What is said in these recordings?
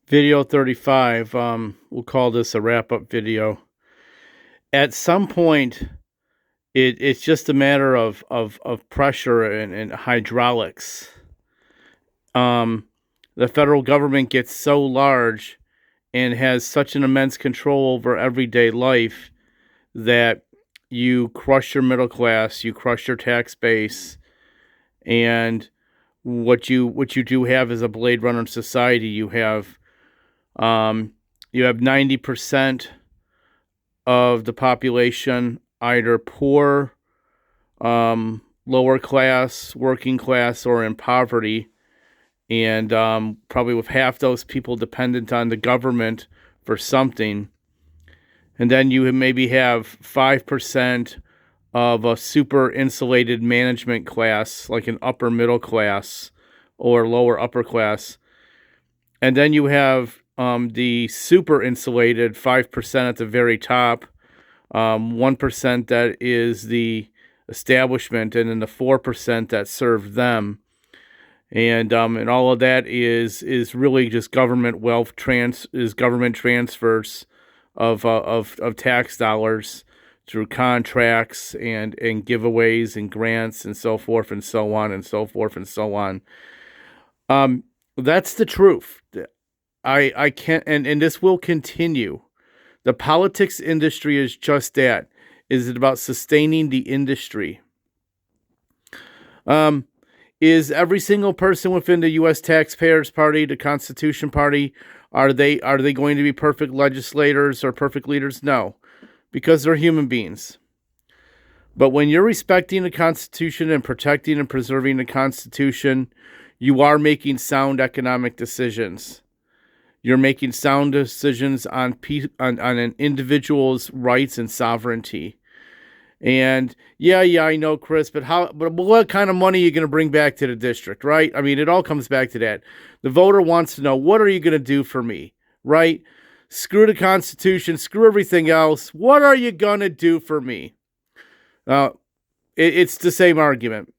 Video 35, we'll call this a wrap-up video. At some point, it's just a matter of pressure and hydraulics. Um, the federal government gets so large and has such an immense control over everyday life that you crush your middle class, you crush your tax base, and what you do have is a Blade Runner society. You have 90% of the population either poor, lower class, working class, or in poverty, and probably with half those people dependent on the government for something. And then you maybe have 5% of a super insulated management class, like an upper middle class or lower upper class. And then you have the super insulated 5% at the very top, 1% that is the establishment, and then the 4% that serve them. And all of that is really just government government transfers of tax dollars through contracts and giveaways and grants and so forth and so on and so forth and so on. That's the truth. I can't, and this will continue. The politics industry is just that. Is it about sustaining the industry? Is every single person within the U.S. Taxpayers Party, the Constitution Party, are they going to be perfect legislators or perfect leaders? No, because they're human beings. But when you're respecting the Constitution and protecting and preserving the Constitution, you are making sound economic decisions. You're making sound decisions on an individual's rights and sovereignty. And yeah, I know, Chris, but what kind of money are you going to bring back to the district, right? I mean, it all comes back to that. The voter wants to know, what are you going to do for me, right? Screw the Constitution, screw everything else. What are you going to do for me? It's the same argument.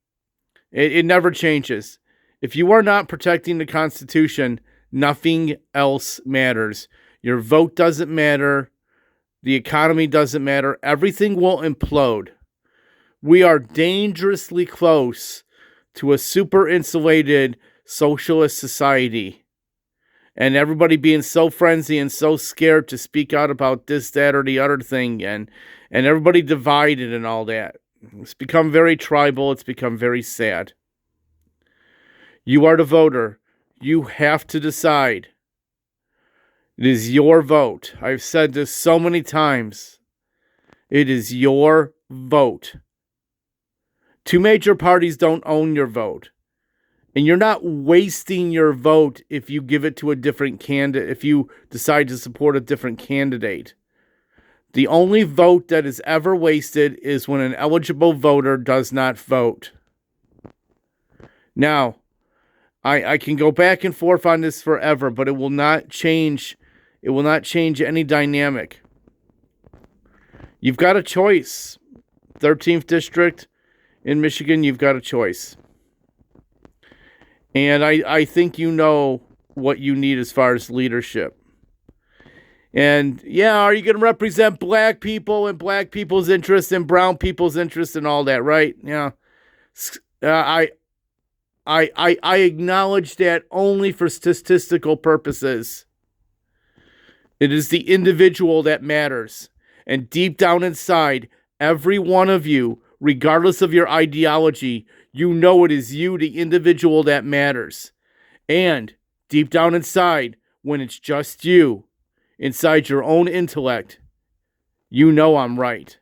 It never changes. If you are not protecting the Constitution, nothing else matters. Your vote doesn't matter. The economy doesn't matter. Everything will implode. We are dangerously close to a super insulated socialist society. And everybody being so frenzied and so scared to speak out about this, that, or the other thing. And everybody divided and all that. It's become very tribal. It's become very sad. You are the voter. You have to decide. It is your vote. I've said this so many times. It is your vote. Two major parties don't own your vote. And you're not wasting your vote if you give it to a different candidate, if you decide to support a different candidate. The only vote that is ever wasted is when an eligible voter does not vote. Now, I can go back and forth on this forever, but it will not change. It will not change any dynamic. You've got a choice. 13th District in Michigan, you've got a choice. And I think you know what you need as far as leadership. And yeah, are you going to represent black people and black people's interests and brown people's interests and all that, right? Yeah. I acknowledge that only for statistical purposes. It is the individual that matters. And deep down inside, every one of you, regardless of your ideology, you know it is you, the individual, that matters. And deep down inside, when it's just you, inside your own intellect, you know I'm right.